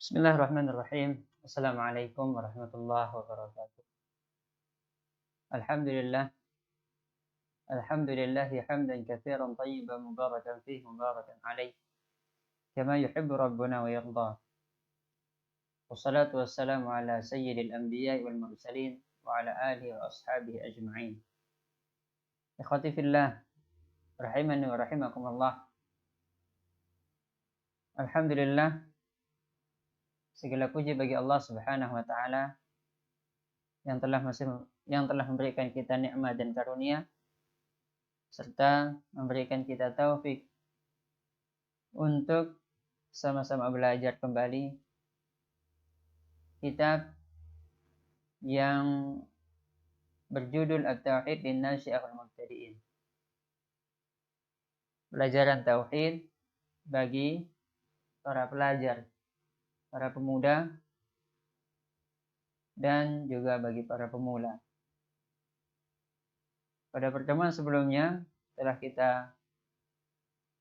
Bismillahirrahmanirrahim. Assalamualaikum warahmatullahi wabarakatuh. Alhamdulillah, alhamdulillahi hamdan katsiran tayyiban mubarakan fihi mubarakan alaih, kama yuhibbu rabbuna wa yarda. Wassalatu wassalamu ala sayyidil anbiya'i wal mursalin wa ala alihi wa ashabihi ajma'in. Ikhwati fillah, rahimani wa rahimakumullah. Alhamdulillah, segala puji bagi Allah Subhanahu wa taala yang telah memberikan kita nikmat dan karunia serta memberikan kita taufik untuk sama-sama belajar kembali kitab yang berjudul At-Tauhid Linnasyi'ah wal Mubtadi'in. Pelajaran tauhid bagi para pelajar, para pemuda dan juga bagi para pemula. Pada pertemuan sebelumnya telah kita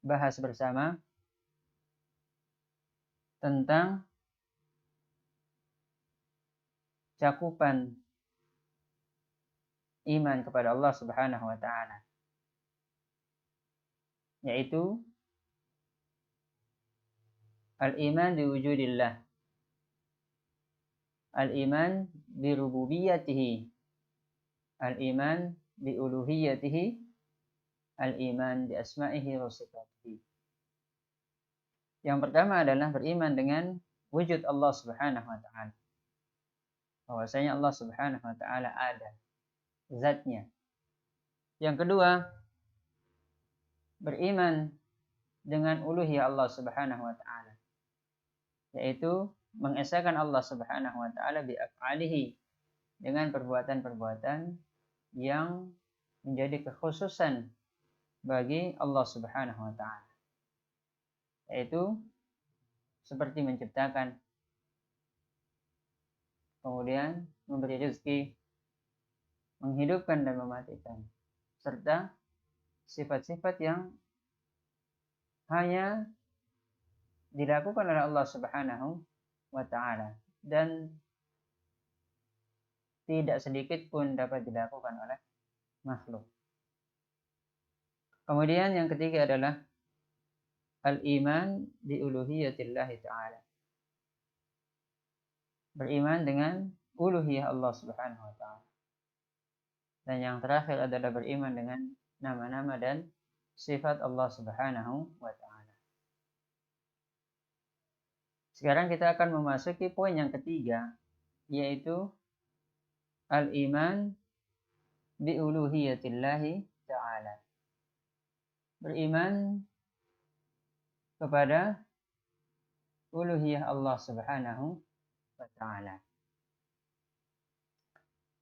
bahas bersama tentang cakupan iman kepada Allah Subhanahu wa taala, yaitu al-iman bi wujudillah, al-iman bi rububiyyatihi, al-iman bi uluhiyyatihi, al-iman bi asma'ihi wa sifatihi. Yang pertama adalah beriman dengan wujud Allah Subhanahu wa taala. Bahwasanya Allah Subhanahu wa taala ada, zatnya. Yang kedua, beriman dengan uluhiyah Allah Subhanahu wa taala, yaitu mengesahkan Allah Subhanahu wa taala bi af'alihi, dengan perbuatan-perbuatan yang menjadi kekhususan bagi Allah Subhanahu wa taala, yaitu seperti menciptakan, kemudian memberi rezeki, menghidupkan dan mematikan, serta sifat-sifat yang hanya dilakukan oleh Allah Subhanahu wa taala dan tidak sedikit pun dapat dilakukan oleh makhluk. Kemudian yang ketiga adalah al-iman bi uluhiyatillah ta'ala. Beriman dengan uluhiyah Allah Subhanahu wa taala. Dan yang terakhir adalah beriman dengan nama-nama dan sifat Allah Subhanahu wa taala. Sekarang kita akan memasuki poin yang ketiga, yaitu al-iman bi uluhiyatillahi ta'ala. Beriman kepada uluhiyah Allah Subhanahu wa ta'ala.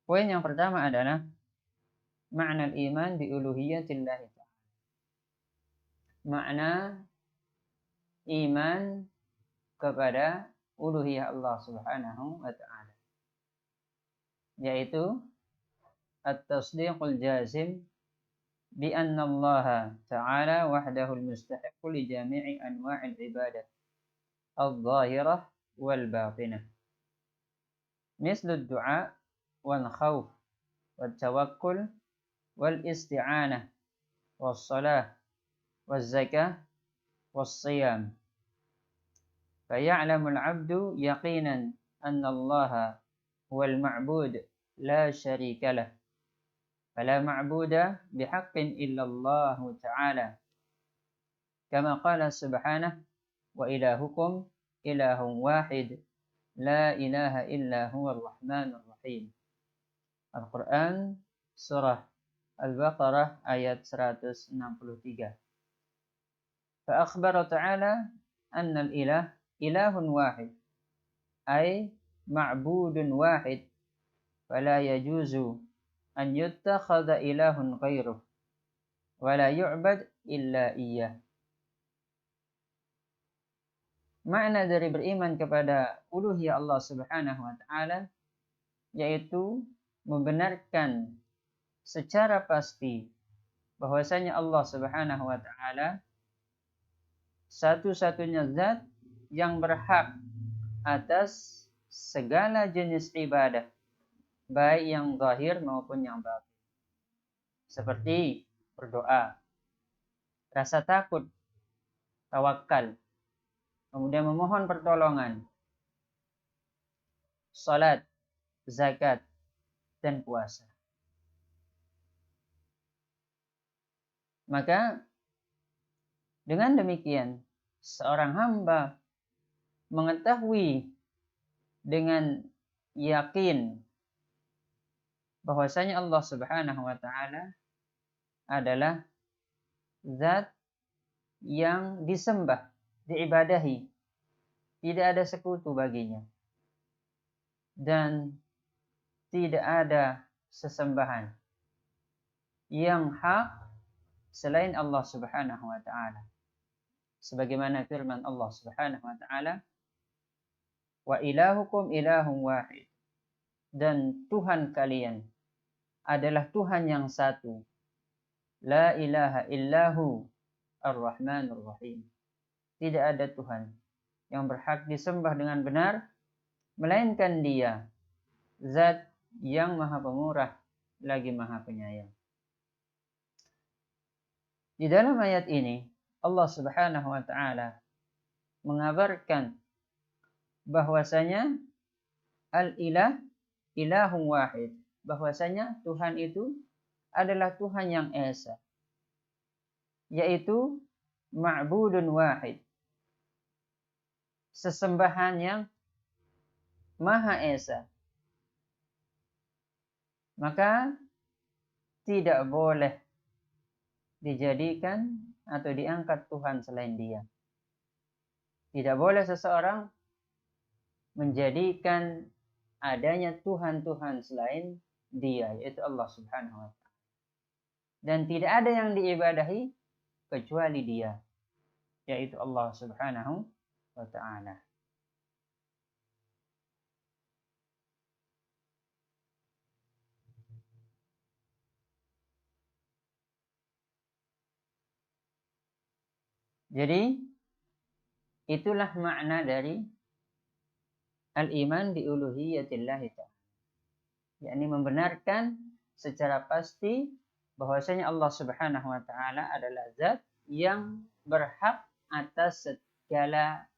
Poin yang pertama adalah makna al-iman bi uluhiyatillahi ta'ala. Makna iman kepada uluhiyah Allah Subhanahu wa ta'ala, yaitu at-tasdiqul jazim bi anna Allah ta'ala wahdahu al-mustahiqqu li jami'i anwa'il ibadah al-zahirah wal batinah, mislu ad-du'a wal khawf wal tawakkul wal isti'anah was salah waz zakah was siyam. فيعلم العبد يقينا أن الله هو المعبود لا شريك له، فلا معبود بحق إلا الله تعالى، كما قال سبحانه وإلهكم إله واحد لا إله إلا هو الرحمن الرحيم. Al-Quran Surah Al-Baqarah ayat 163. فأخبر تعالى أن الإله ilahun wahid, ay ma'budun wahid, fala yajuzu an yuttakhadha ilahun ghairuh, wala yu'bad illa iyyah. Makna dari beriman kepada uluhiyah Allah Subhanahu wa taala yaitu membenarkan secara pasti bahwasanya Allah Subhanahu wa taala satu-satunya zat yang berhak atas segala jenis ibadah, baik yang zahir maupun yang batin. Seperti berdoa, rasa takut, tawakal, kemudian memohon pertolongan, salat, zakat, dan puasa. Maka dengan demikian seorang hamba mengetahui dengan yakin bahwasanya Allah Subhanahu wa taala adalah zat yang disembah, diibadahi, tidak ada sekutu baginya, dan tidak ada sesembahan yang hak selain Allah Subhanahu wa taala. Sebagaimana firman Allah Subhanahu wa taala, "Wa ilahukum ilahun wahid." Dan Tuhan kalian adalah Tuhan yang satu. La ilaha illahu ar-Rahmanur Rahim. Tidak ada Tuhan yang berhak disembah dengan benar melainkan Dia, zat yang Maha Pemurah lagi Maha Penyayang. Di dalam ayat ini Allah Subhanahu wa taala mengabarkan bahwasanya al-ilah ilahun wahid, bahwasanya Tuhan itu adalah Tuhan yang esa, yaitu ma'budun wahid, sesembahan yang maha esa. Maka tidak boleh dijadikan atau diangkat Tuhan selain Dia. Tidak boleh seseorang menjadikan adanya Tuhan-Tuhan selain Dia, yaitu Allah Subhanahu wa taala. Dan tidak ada yang diibadahi kecuali Dia, yaitu Allah Subhanahu wa taala. Jadi itulah makna dari al-iman bi uluhiyatillahi ta'ala, yakni membenarkan secara pasti bahwasanya Allah Subhanahu wa taala adalah zat yang berhak atas segala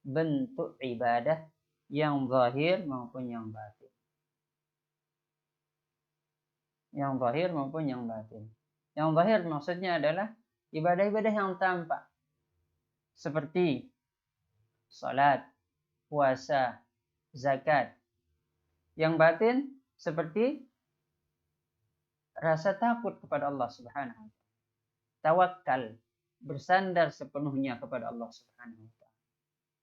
bentuk ibadah yang zahir maupun yang batin. Yang zahir maupun yang batin. Yang zahir maksudnya adalah ibadah-ibadah yang tampak, seperti salat, puasa, zakat. Yang batin seperti rasa takut kepada Allah Subhanahu wa taala, tawakal, bersandar sepenuhnya kepada Allah Subhanahu wa taala.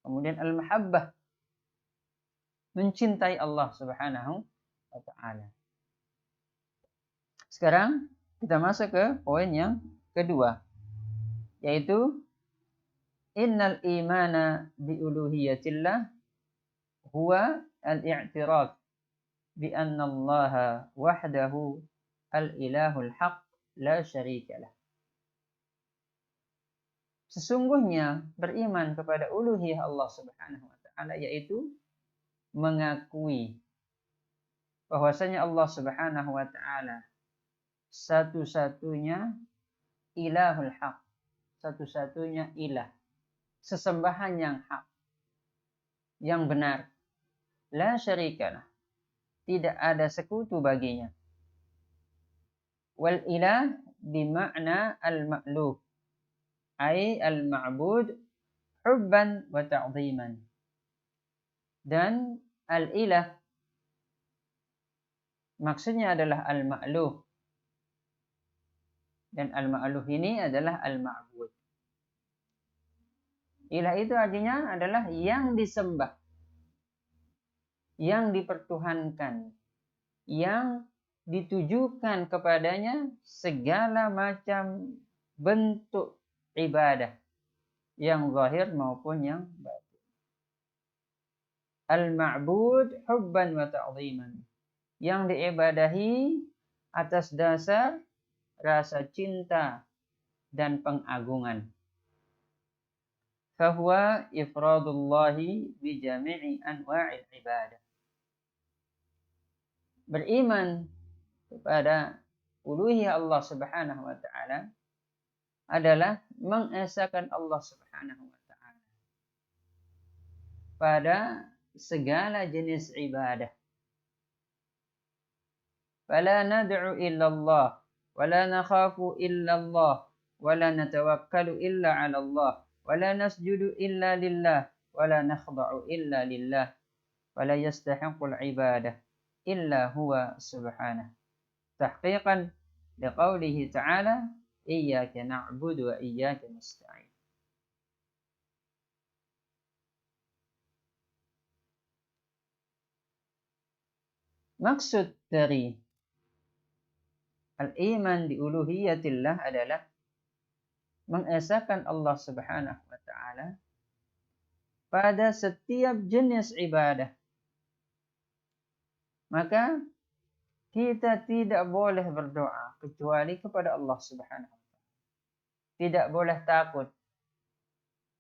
Kemudian al-mahabbah, mencintai Allah Subhanahu wa taala. Sekarang kita masuk ke poin yang kedua, yaitu innal imana bi uluhiyatillah huwa al-i'tiraf bi anna Allah wahdahu al-ilahul haq la syarika lah. Sesungguhnya beriman kepada uluhiyah Allah Subhanahu wa taala yaitu mengakui bahwasanya Allah Subhanahu wa taala satu-satunya ilahul haq, satu-satunya ilah, sesembahan yang hak, yang benar. La syarikalah, tidak ada sekutu baginya. Wal ilah bima'na al-ma'luh, ay al-ma'bud hubban wa ta'ziman. Dan al-ilah maksudnya adalah al-ma'luh. Dan al-ma'luh ini adalah al-ma'bud. Ilah itu artinya adalah yang disembah, yang dipertuhankan, yang ditujukan kepadanya segala macam bentuk ibadah, yang zahir maupun yang batin. Al-ma'bud hubban wa ta'ziman, yang diibadahi atas dasar rasa cinta dan pengagungan. fahuwa ifradullahi bi jami'i anwa'il ibadah. Beriman kepada uluhiyah Allah Subhanahu wa taala adalah mengesahkan Allah Subhanahu wa taala pada segala jenis ibadah. Fala nad'u illallah wa la nakhafu illallah wa la natawakkalu illa 'ala Allah wa la nasjudu illa lillah wa la nakhda'u illa lillah wa la yastahiqqul ibadah illa huwa subhanahu. Tahqiqan liqaulihi ta'ala iyyaka na'budu wa iyyaka nasta'in. Maksud dari al-iman di uluhiyatillah adalah mengesahkan Allah Subhanahu wa taala pada setiap jenis ibadah. Maka kita tidak boleh berdoa kecuali kepada Allah Subhanahu wa taala. Tidak boleh takut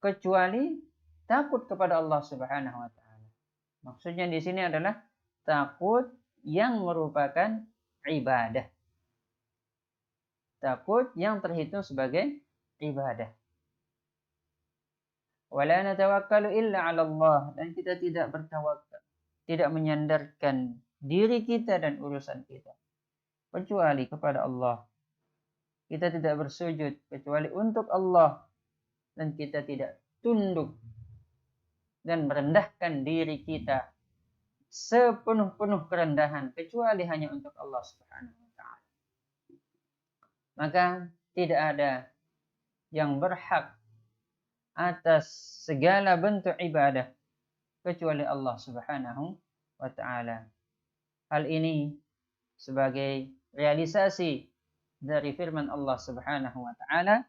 kecuali takut kepada Allah Subhanahu wa taala. Maksudnya di sini adalah takut yang merupakan ibadah. Takut yang terhitung sebagai ibadah. Wala natawakkalu illa 'ala Allah, dan kita tidak bertawakal, tidak menyandarkan diri kita dan urusan kita kecuali kepada Allah. Kita tidak bersujud kecuali untuk Allah, dan kita tidak tunduk dan merendahkan diri kita sepenuh-penuh kerendahan kecuali hanya untuk Allah Subhanahu wa taala. Maka tidak ada yang berhak atas segala bentuk ibadah kecuali Allah Subhanahu wa taala. Hal ini sebagai realisasi dari firman Allah Subhanahu wa taala,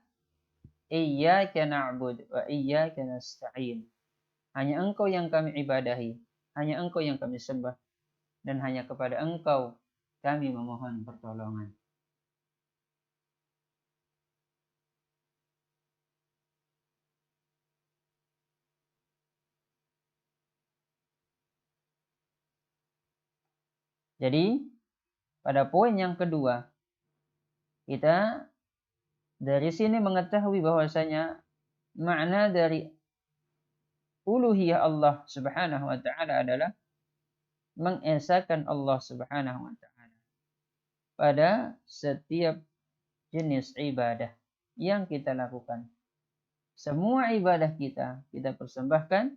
iyyaka na'budu wa iyyaka nasta'in. Hanya Engkau yang kami ibadahi, hanya Engkau yang kami sembah, dan hanya kepada Engkau kami memohon pertolongan. Jadi, pada poin yang kedua, kita dari sini mengetahui bahwasanya makna dari uluhiyah Allah Subhanahu wa taala adalah mengesahkan Allah Subhanahu wa taala pada setiap jenis ibadah yang kita lakukan. Semua ibadah kita persembahkan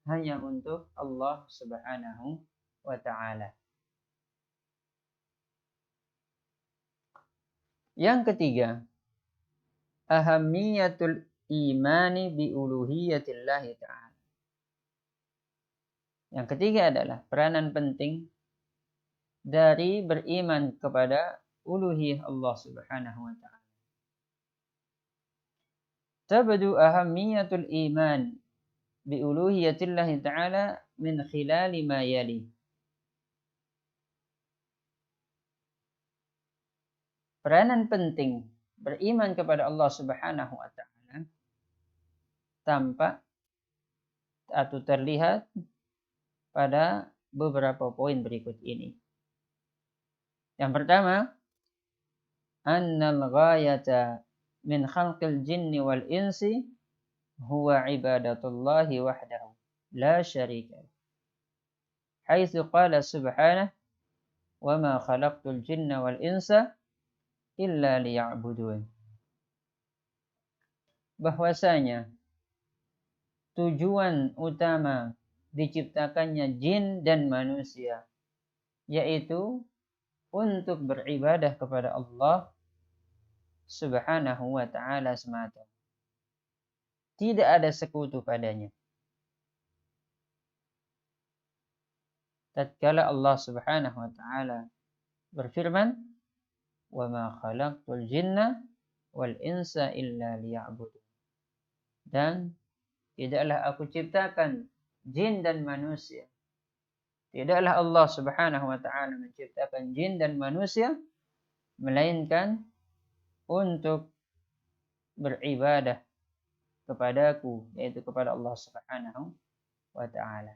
hanya untuk Allah Subhanahu wa taala. Yang ketiga, ahammiyatul imani bi uluhiyatillah ta'ala. Yang ketiga adalah peranan penting dari beriman kepada uluhiyah Allah Subhanahu wa taala. Tabdu ahammiyatul iman bi uluhiyatillah ta'ala min khilali ma yali. Peranan penting beriman kepada Allah Subhanahu wa taala tampak atau terlihat pada beberapa poin berikut ini. Yang pertama, annal ghayata min khalqil jinni wal insi huwa ibadatullahi wahdahu la syarika lahu. Haitsu qala subhanahu wa ma khalaqtul jinna wal insa illa liya'budun. Bahwasanya tujuan utama diciptakannya jin dan manusia yaitu untuk beribadah kepada Allah Subhanahu wa taala semata. Tidak ada sekutu padanya. Tatkala Allah Subhanahu wa taala berfirman, "Wa ma khalaqtul jinna wal insa illa liya'budun." Dan tidaklah aku ciptakan jin dan manusia. Tidaklah Allah Subhanahu wa taala menciptakan jin dan manusia melainkan untuk beribadah kepadaku, yaitu kepada Allah Subhanahu wa ta'ala.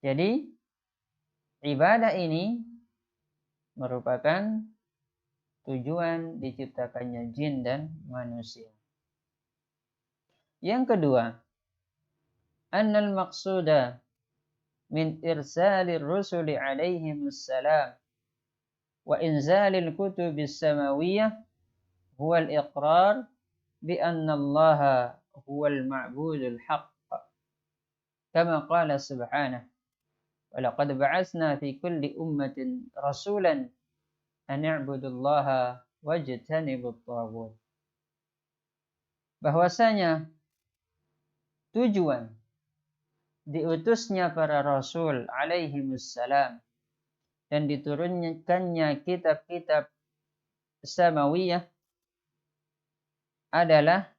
Jadi ibadah ini merupakan tujuan diciptakannya jin dan manusia. Yang kedua, annal maqsuda min irsalir rusuli alaihimus salam wa inzalil kutubis samawiyah huwa al-iqrar bi anna Allah huwa al-ma'budul haqq. Kama qala subhanahu wa laqad ba'atsna fi kulli ummatin rasulan an i'budullaha wajtanibut taghut. Bahwasanya tujuan diutusnya para rasul alaihimussalam dan diturunkannya kitab-kitab samawiyah adalah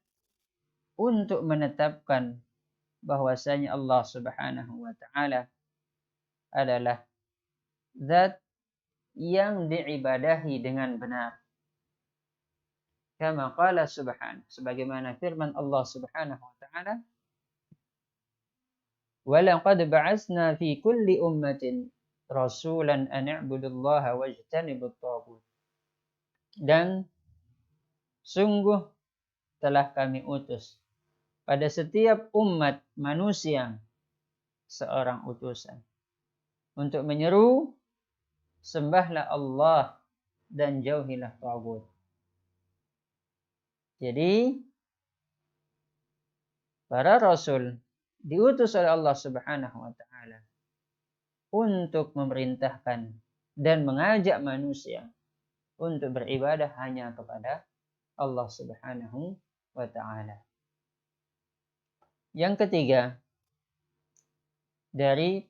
untuk menetapkan bahwasanya Allah Subhanahu wa ta'ala adalah zat yang diibadahi dengan benar. Kama qala subhanahu, sebagaimana firman Allah Subhanahu wa ta'ala, wa laqad ba'atsna fi kulli ummatin rasulan an i'budullaha wajtanibut taghut. Dan sungguh telah kami utus pada setiap umat manusia seorang utusan untuk menyeru sembahlah Allah dan jauhilah taghut. Jadi para rasul diutus oleh Allah Subhanahu wa ta'ala untuk memerintahkan dan mengajak manusia untuk beribadah hanya kepada Allah Subhanahu wa ta'ala. Yang ketiga, dari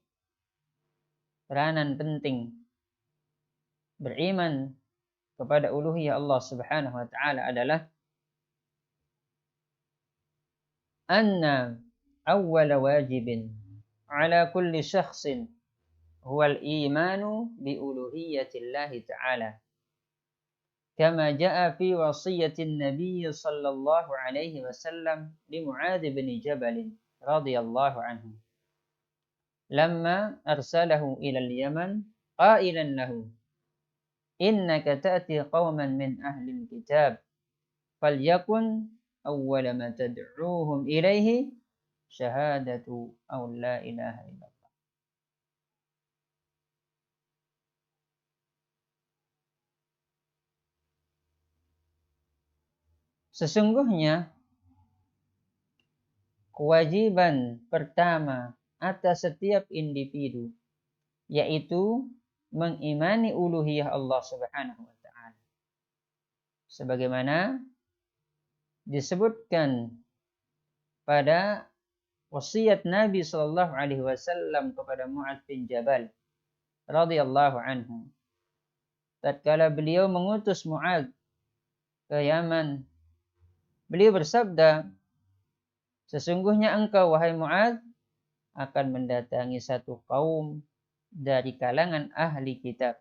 peranan penting beriman kepada uluhiyah Allah Subhanahu wa ta'ala adalah anna awwala wajibin ala kulli syakhsin huwa al-imanu bi uluhiyyatillahi ta'ala kama jaa fi wasiyatin nabiy sallallahu alaihi wasallam li Mu'adz bin Jabal radhiyallahu anhu lamma arsalahu ila al-Yaman qailan lahu innaka ta'ti qauman min ahli al-kitab falyakun awwala ma tad'uuhum ilaihi syahadatu aw la ilaha illallah. Sesungguhnya kewajiban pertama atas setiap individu yaitu mengimani uluhiyah Allah Subhanahu wa ta'ala. Sebagaimana disebutkan pada wasiat Nabi sallallahu alaihi wasallam kepada Mu'adz bin Jabal radhiyallahu anhu. Tatkala beliau mengutus Mu'adz ke Yaman, beliau bersabda, sesungguhnya engkau wahai Mu'adz akan mendatangi satu kaum dari kalangan ahli kitab.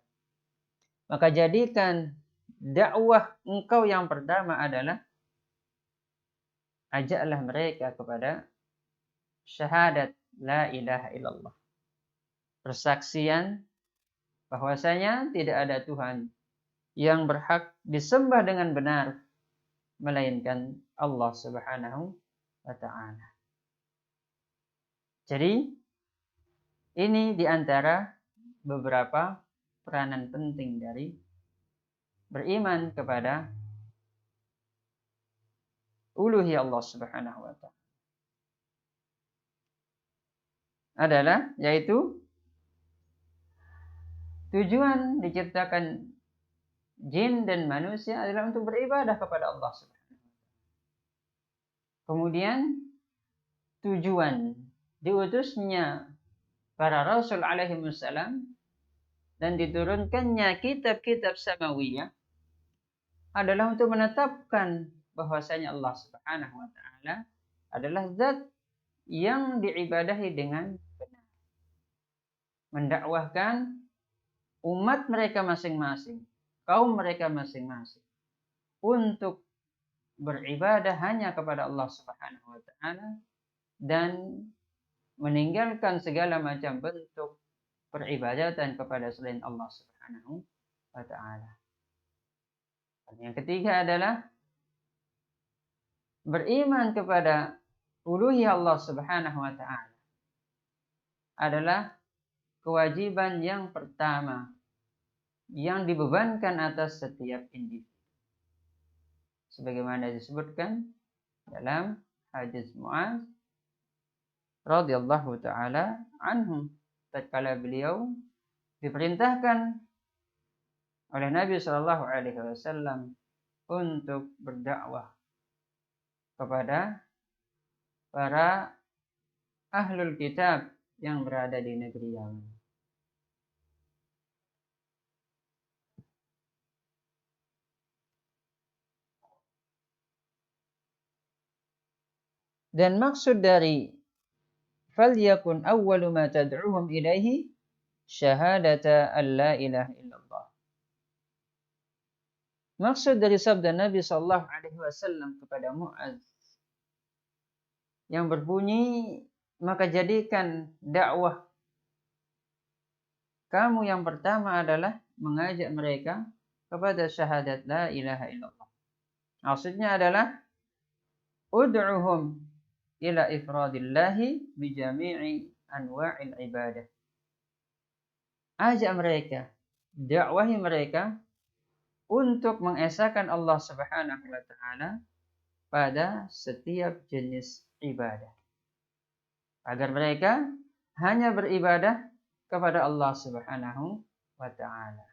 Maka jadikan dakwah engkau yang pertama adalah ajaklah mereka kepada syahadat la ilaha illallah. Persaksian bahwasanya tidak ada Tuhan yang berhak disembah dengan benar melainkan Allah Subhanahu wa ta'ala. Jadi ini diantara beberapa peranan penting dari beriman kepada uluhiyah Allah Subhanahu wa ta'ala adalah yaitu tujuan diciptakan jin dan manusia adalah untuk beribadah kepada Allah Subhanahu wa ta'ala. Kemudian tujuan diutusnya para rasul alaihi wassalam dan diturunkannya kitab-kitab samawiyah adalah untuk menetapkan bahwasanya Allah Subhanahu wa ta'ala adalah zat yang diibadahi dengan benar. Mendakwahkan umat mereka masing-masing, kaum mereka masing-masing untuk beribadah hanya kepada Allah Subhanahu wa taala dan meninggalkan segala macam bentuk peribadatan kepada selain Allah Subhanahu wa taala. Yang ketiga adalah beriman kepada uluhiyah Allah Subhanahu wa taala adalah kewajiban yang pertama yang dibebankan atas setiap individu. Sebagaimana disebutkan dalam hadis Mu'adz radhiyallahu taala anhu, tatkala beliau diperintahkan oleh Nabi sallallahu alaihi wasallam untuk berdakwah kepada para ahlul kitab yang berada di negeri Yaman. Dan maksud dari falyakun awwalu ma tad'uhum ilaihi syahadata an la ilaha illallah. Maksud dari sabda Nabi sallallahu alaihi wasallam kepada Mu'adz yang berbunyi, maka jadikan dakwah kamu yang pertama adalah mengajak mereka kepada syahadat la ilaha illallah. Maksudnya adalah ud'uhum ila ifradillahi bijami'i anwa'il ibadah. Ajak mereka, dakwahi mereka untuk mengesahkan Allah Subhanahu wa taala pada setiap jenis ibadah. Agar mereka hanya beribadah kepada Allah Subhanahu wa taala.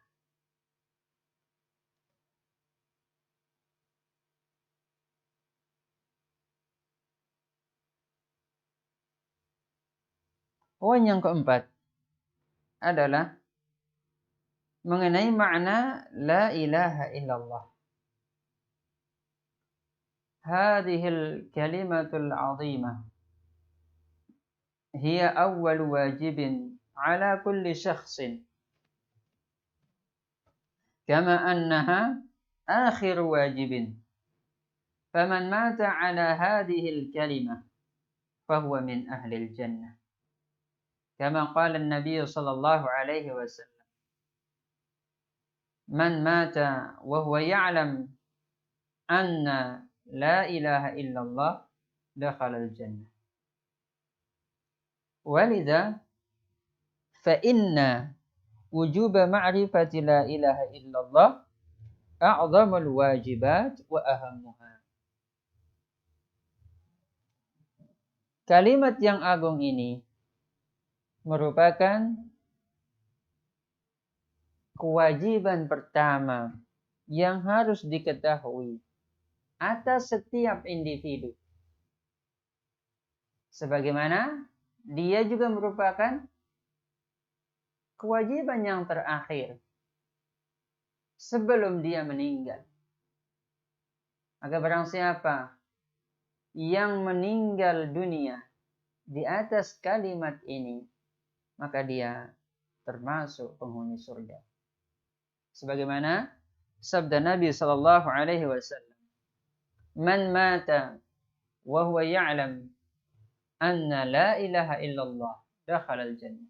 Poin yang keempat adalah mengenai makna la ilaha illallah. Hadhil kalimatul azimah hiya awwal wajibin ala kulli syakhsin kama annaha akhir wajibin. Faman mata ala hadhil kalimah fahuwa min ahlil jannah. Kama qala an-nabiy sallallahu alaihi wasallam, man mata wa huwa ya'lam anna la ilaha illallah dakhala al-jannah. Walidha fa inna wujuba ma'rifati la ilaha illallah a'zamul wajibat wa ahammuha. Kalimat yang agung ini merupakan kewajiban pertama yang harus diketahui atas setiap individu. Sebagaimana dia juga merupakan kewajiban yang terakhir sebelum dia meninggal. Maka barang siapa yang meninggal dunia di atas kalimat ini, maka dia termasuk penghuni surga. Sebagaimana sabda Nabi sallallahu alaihi wasallam, man mata wa huwa ya'lam anna la ilaha illallah dakhala al-jannah.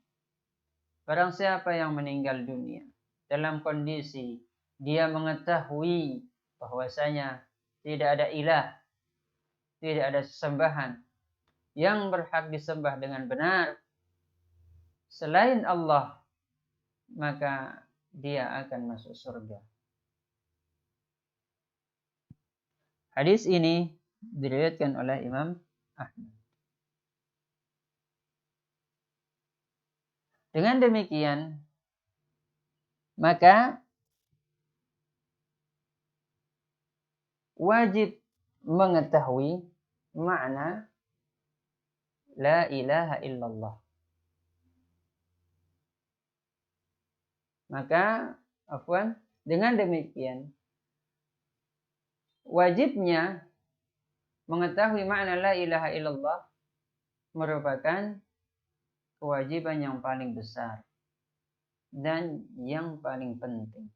Barang siapa yang meninggal dunia dalam kondisi dia mengetahui bahwasanya tidak ada ilah, tidak ada sesembahan yang berhak disembah dengan benar selain Allah, maka dia akan masuk surga. Hadis ini diriwayatkan oleh Imam Ahmad. Dengan demikian, maka wajib mengetahui makna la ilaha illallah. Maka, dengan demikian, wajibnya mengetahui makna la ilaha illallah merupakan kewajiban yang paling besar dan yang paling penting.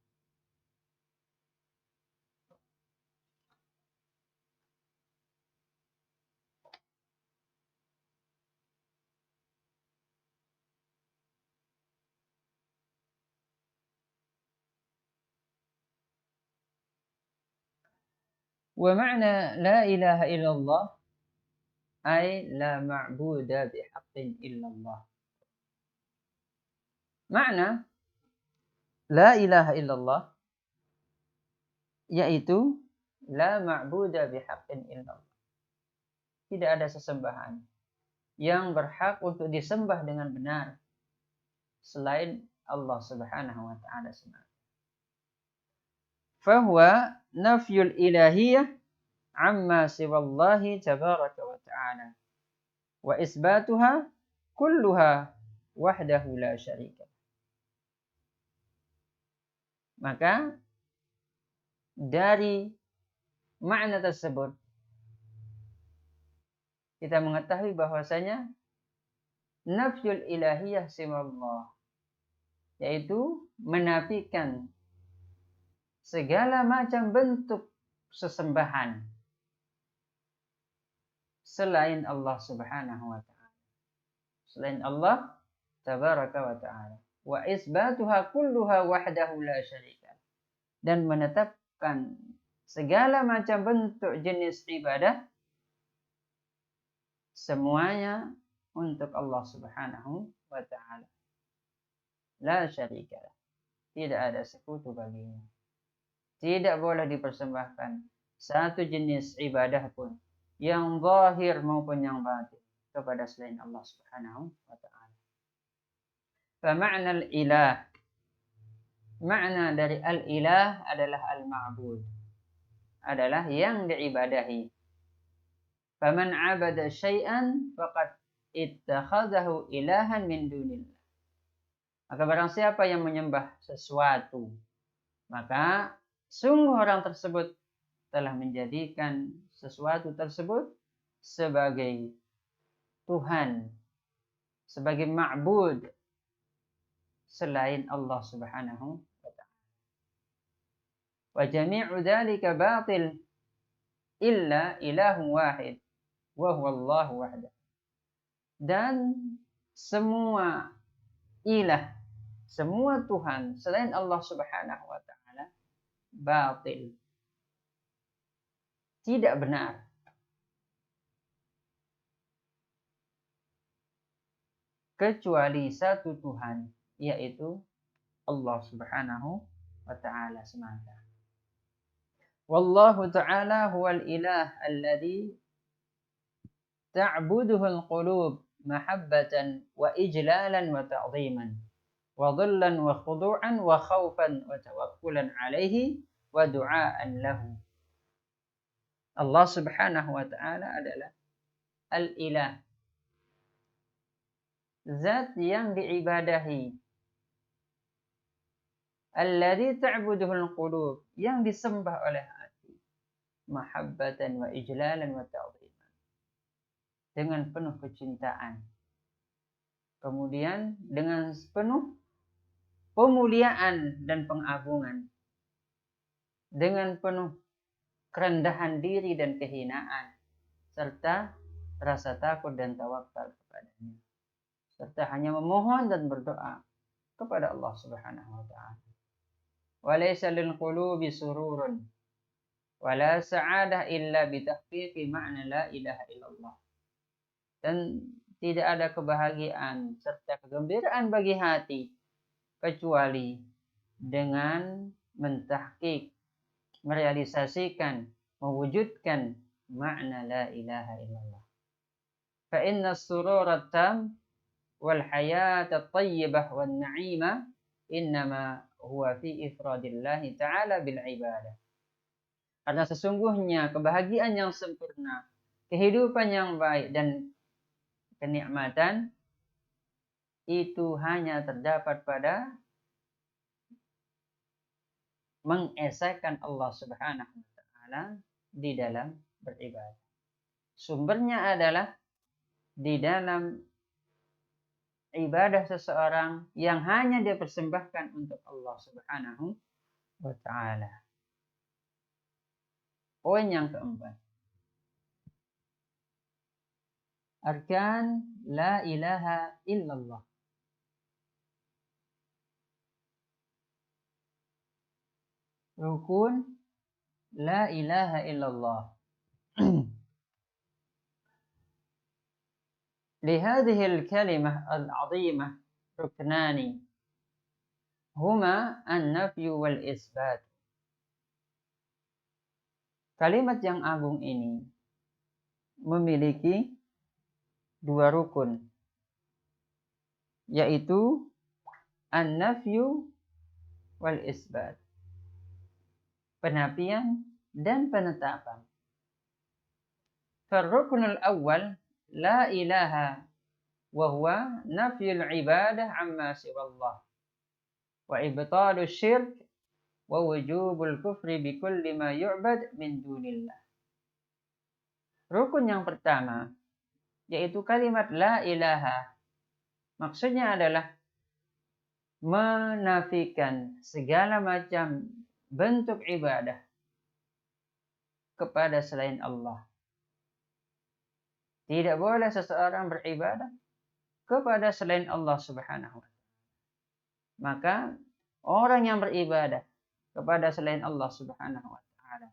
Wa ma'na la ilaha illallah ay la ma'buda bihaqqin illallah. Makna la ilaha illallah yaitu la ma'buda bihaqqin illallah. Tidak ada sesembahan yang berhak untuk disembah dengan benar selain Allah Subhanahu wa taala semata. Fahuwa nafyul ilahiyah amma siwallahi tabaraka wa ta'ala wa isbatuha kulluha wahdahu la syarika. Maka dari makna tersebut kita mengetahui bahwasanya nafyul ilahiyah siwallah yaitu menafikan segala macam bentuk sesembahan selain Allah Subhanahu wa taala. Selain Allah tabaraka wa taala. Wa isbatuha kulluha wahdahu la syarika. Dan menetapkan segala macam bentuk jenis ibadah semuanya untuk Allah Subhanahu wa taala. La syarika. Tidak ada sekutu baginya. Tidak boleh dipersembahkan satu jenis ibadah pun yang zahir maupun yang batin kepada selain Allah Subhanahu wa taala. Fa ma'na al-ilah, makna dari al-ilah adalah al-ma'bud, adalah yang diibadahi. Faman 'abada syai'an faqad ittakhadhahu ilahan min dunillah. Maka barang siapa yang menyembah sesuatu, maka sungguh orang tersebut telah menjadikan sesuatu tersebut sebagai Tuhan, sebagai ma'bud selain Allah Subhanahu wa ta'ala. Wa jami'u dzalika batil illa ilahun wahid wa huwa Allah wahdah. Dan semua ilah, semua Tuhan selain Allah Subhanahu wa ta'ala batil, tidak benar. Kecuali satu Tuhan, yaitu Allah Subhanahu wa ta'ala semata. Wallahu ta'ala huwal ilah alladhi ta'buduhu al-qulub mahabbatan wa ijlalan wa ta'ziman wa dhillan wa khudu'an wa khawfan wa tawakkulan alaihi wa du'aan lahu. Allah Subhanahu wa ta'ala adalah al-ilah, zat yang diibadahi, alladzi ta'buduhul qulub, yang disembah oleh hati, mahabbatan wa ijlalan wa ta'ziman, dengan penuh kecintaan, kemudian dengan penuh pemuliaan dan pengagungan, dengan penuh kerendahan diri dan kehinaan, serta rasa takut dan tawakal kepadanya, serta hanya memohon dan berdoa kepada Allah Subhanahu wa ta'ala. Walaysa lil qulubi sururun wala sa'adah illa bitahqiqi ma'na la ilaha illallah. Dan tidak ada kebahagiaan serta kegembiraan bagi hati kecuali dengan mentahqiq, merealisasikan, mewujudkan makna la ilaha illallah. Fa inna as-surura tam wal hayata at-tayyibah wan na'ima innama huwa fi ifradillahi ta'ala bil ibadah. Karena sesungguhnya kebahagiaan yang sempurna, kehidupan yang baik dan kenikmatan itu hanya terdapat pada mengesahkan Allah Subhanahu wa ta'ala di dalam beribadah. Sumbernya adalah di dalam ibadah seseorang yang hanya dia persembahkan untuk Allah Subhanahu wa ta'ala. Poin yang keempat, arkan la ilaha illallah. Rukun la ilaha illallah. لهذه الكلمة العظيمة ركنان هما النفي والإثبات. Kalimat yang agung ini memiliki dua rukun, yaitu an-nafyu wal isbat, penafian dan penetapan. Farrukunul awal la ilaha wa huwa nafyul ibadah amma siwallah wa ibtalu syirk wa wujubul kufri bi kulli ma yu'bad min dunillah. Rukun yang pertama yaitu kalimat la ilaha. Maksudnya adalah menafikan segala macam bentuk ibadah kepada selain Allah. Tidak boleh seseorang beribadah kepada selain Allah Subhanahu wa ta'ala. Maka orang yang beribadah kepada selain Allah Subhanahu wa ta'ala,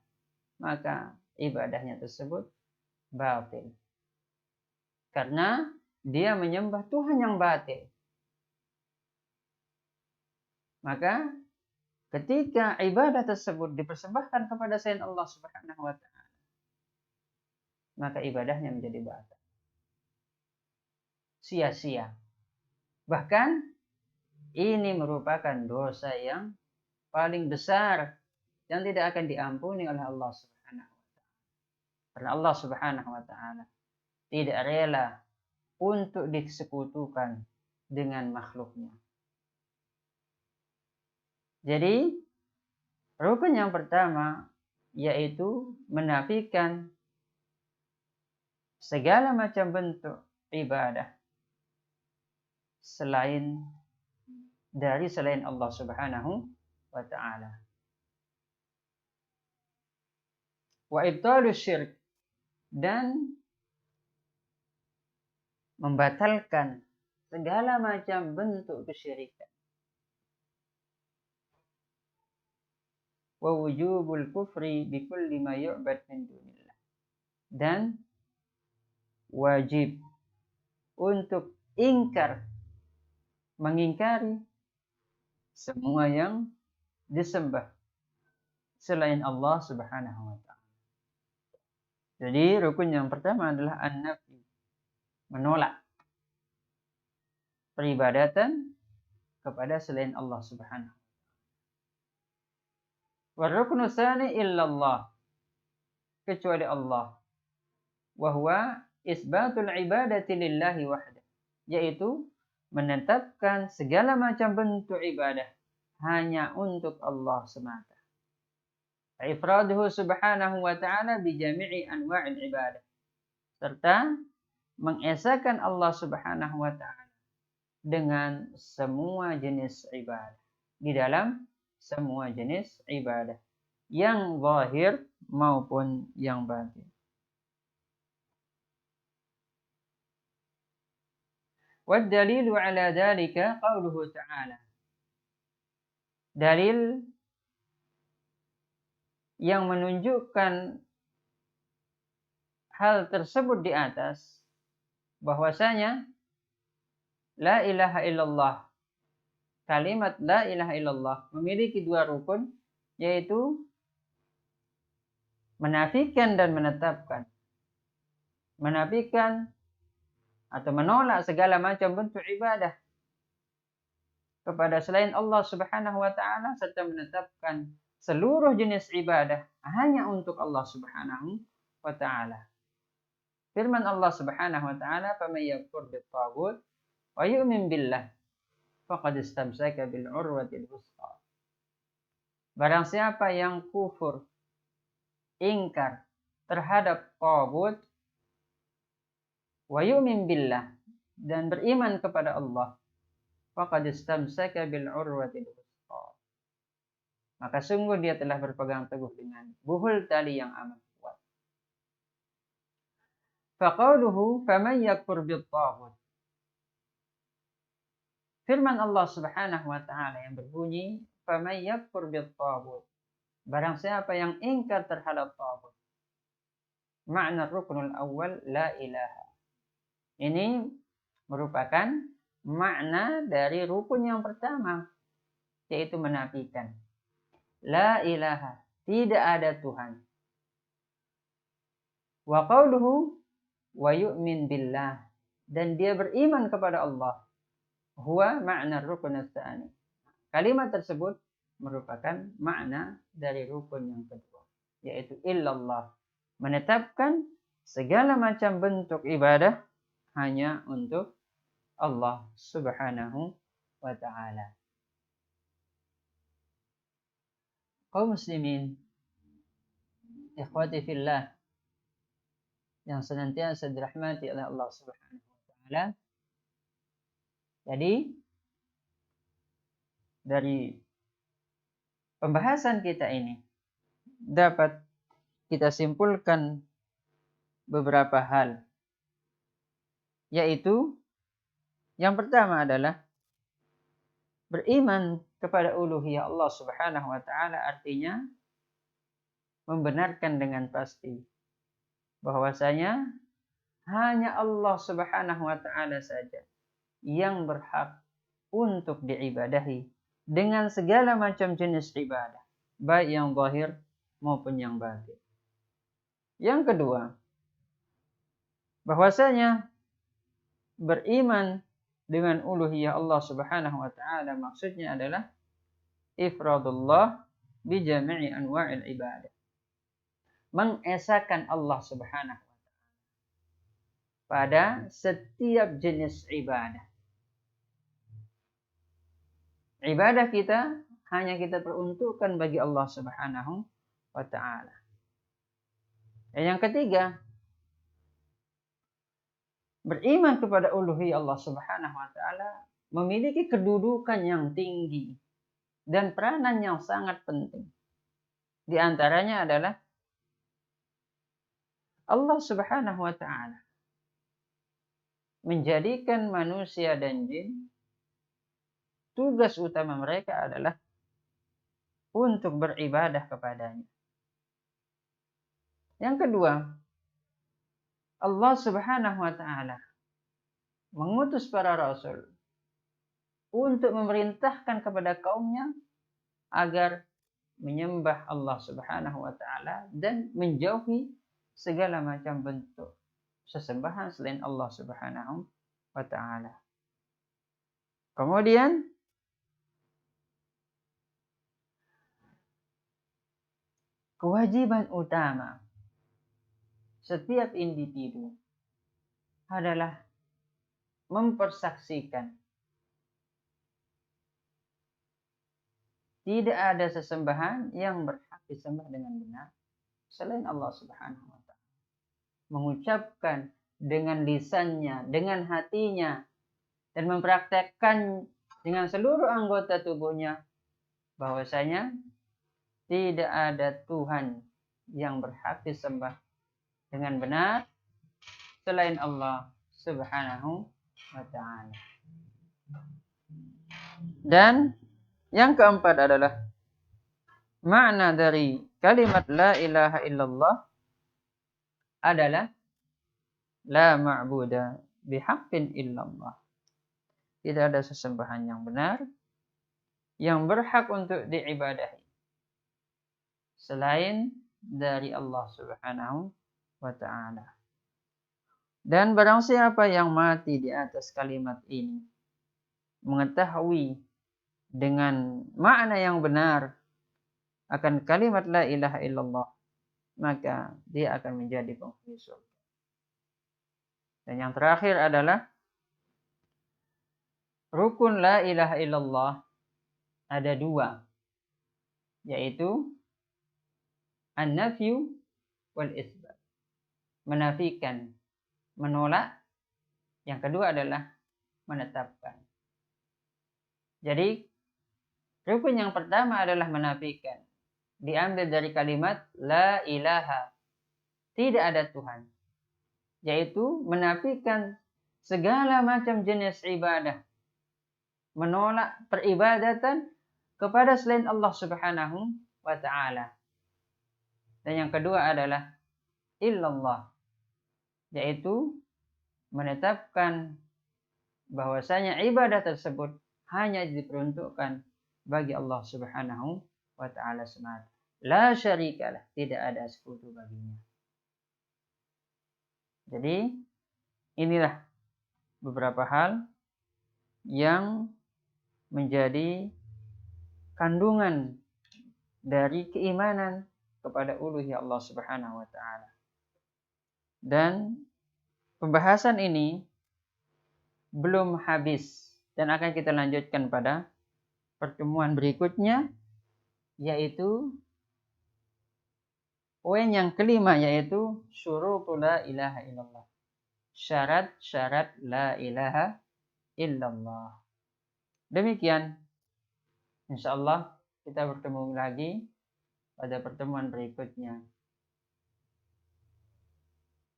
maka ibadahnya tersebut batil. Karena dia menyembah Tuhan yang batil. Maka ketika ibadah tersebut dipersembahkan kepada selain Allah Subhanahu wa ta'ala, maka ibadahnya menjadi batil. Sia-sia. Bahkan ini merupakan dosa yang paling besar yang tidak akan diampuni oleh Allah Subhanahu wa ta'ala. Karena Allah Subhanahu wa ta'ala tidak rela untuk disekutukan dengan makhluknya. Jadi, rukun yang pertama yaitu menafikan segala macam bentuk ibadah selain Allah Subhanahu wa ta'ala. Wa ibtalu syirk, dan membatalkan segala macam bentuk kesyirikan. Wa wujubul kufri bi kulli ma yu'bad min dunillah, dan wajib untuk mengingkari semua yang disembah selain Allah Subhanahu wa ta'ala. Jadi rukun yang pertama adalah an-nafi, menolak peribadatan kepada selain Allah Subhanahu. Wa ruknu tsani illallah, kecuali Allah. Wa huwa isbatul ibadati lillahi wahdah, yaitu menetapkan segala macam bentuk ibadah hanya untuk Allah semata. Ifraduhu subhanahu wa ta'ala bi jami'i anwa'il ibadah, serta mengesahkan Allah Subhanahu wa ta'ala dengan semua jenis ibadah, di dalam semua jenis ibadah, yang zahir maupun yang batin. Wad dalilu ala dhalika qauluhu ta'ala. Dalil yang menunjukkan hal tersebut di atas, bahwasanya la ilaha illallah, kalimat la ilaha illallah memiliki dua rukun, yaitu menafikan dan menetapkan. Menafikan atau menolak segala macam bentuk ibadah kepada selain Allah Subhanahu wa ta'ala, serta menetapkan seluruh jenis ibadah hanya untuk Allah Subhanahu wa ta'ala. Firman Allah Subhanahu wa ta'ala, "Faman yakfur bit-taghut wa yu'min billah faqad istamsaka bil urwatil wuthqa." Barang siapa yang kufur, ingkar terhadap taghut, wa yu'min billah, dan beriman kepada Allah, faqad istamsaka bil urwatil wuthqa, maka sungguh dia telah berpegang teguh dengan buhul tali yang amat kuat. Faqauluhu faman yakfur bit-taghut, firman Allah Subhanahu wa ta'ala yang berbunyi faman yakfur bit-taghut, Barang siapa yang ingkar terhadap taghut. Makna ruknul awal la ilaha. Ini merupakan makna dari rukun yang pertama, yaitu menafikan. La ilaha, tidak ada Tuhan. Wa qauluhu wa yu'min billah, dan dia beriman kepada Allah. Huwa makna rukun tsani. Kalimat tersebut merupakan makna dari rukun yang kedua, yaitu illallah. Menetapkan segala macam bentuk ibadah hanya untuk Allah Subhanahu wa ta'ala. Kaum muslimin, ikhwati fillah, yang senantiasa dirahmati oleh Allah Subhanahu wa ta'ala. Jadi, dari pembahasan kita ini dapat kita simpulkan beberapa hal, yaitu yang pertama adalah beriman kepada uluhiyah Allah Subhanahu wa ta'ala, artinya membenarkan dengan pasti bahwasanya hanya Allah Subhanahu wa ta'ala saja yang berhak untuk diibadahi dengan segala macam jenis ibadah, baik yang zahir maupun yang batin. Yang kedua, bahwasanya beriman dengan uluhiyah Allah Subhanahu wa ta'ala maksudnya adalah ifradullah bi jami'i anwa'il ibadah. Mengesahkan Allah Subhanahu wa ta'ala pada setiap jenis ibadah. Ibadah kita hanya kita peruntukkan bagi Allah Subhanahu wa ta'ala. Dan yang ketiga, beriman kepada uluhiyah Allah Subhanahu wa ta'ala memiliki kedudukan yang tinggi dan peranan yang sangat penting. Di antaranya adalah Allah Subhanahu wa ta'ala menjadikan manusia dan jin, tugas utama mereka adalah untuk beribadah kepadanya. Yang kedua, Allah Subhanahu wa ta'ala mengutus para rasul untuk memerintahkan kepada kaumnya agar menyembah Allah Subhanahu wa ta'ala dan menjauhi segala macam bentuk sesembahan selain Allah Subhanahu wa ta'ala. Kemudian kewajiban utama setiap individu adalah mempersaksikan tidak ada sesembahan yang berhak disembah dengan benar selain Allah Subhanahu wa ta'ala. Mengucapkan dengan lisannya, dengan hatinya, dan mempraktekkan dengan seluruh anggota tubuhnya bahwasanya tidak ada Tuhan yang berhak disembah dengan benar selain Allah Subhanahu wa ta'ala. Dan yang keempat adalah makna dari kalimat la ilaha illallah adalah la ma'buda bihaqqin illallah. Tidak ada sesembahan yang benar yang berhak untuk diibadahi selain dari Allah Subhanahu wa ta'ala. Dan barang siapa yang mati di atas kalimat ini, mengetahui dengan makna yang benar akan kalimat la ilaha illallah, maka dia akan menjadi penghuni surga. Dan yang terakhir adalah rukun la ilaha illallah ada dua, yaitu an-nafyu wal isbat. Menafikan, menolak. Yang kedua adalah menetapkan. Jadi rukun yang pertama adalah menafikan. Diambil dari kalimat la ilaha, tidak ada Tuhan, yaitu menafikan segala macam jenis ibadah, menolak peribadatan kepada selain Allah Subhanahu wa ta'ala. Dan yang kedua adalah illallah, yaitu menetapkan bahwasanya ibadah tersebut hanya diperuntukkan bagi Allah Subhanahu wa ta'ala semata. La syarikalah, tidak ada sekutu baginya. Jadi inilah beberapa hal yang menjadi kandungan dari keimanan kepada uluhiyah Allah Subhanahu wa ta'ala. Dan pembahasan ini belum habis dan akan kita lanjutkan pada pertemuan berikutnya, yaitu poin yang kelima, yaitu syurutul la ilaha illallah. Syarat-syarat la ilaha illallah. Demikian, insyaallah kita bertemu lagi pada pertemuan berikutnya.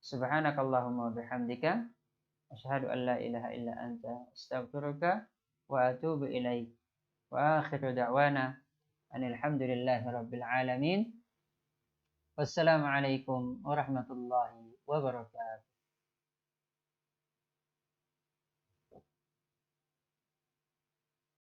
Subhanakallahumma bihamdika asyhadu an la ilaha illa anta astaghfiruka wa atubu ilaik. Wa akhiru da'wana anil hamdulillahi rabbil alamin. Wassalamualaikum warahmatullahi wabarakatuh.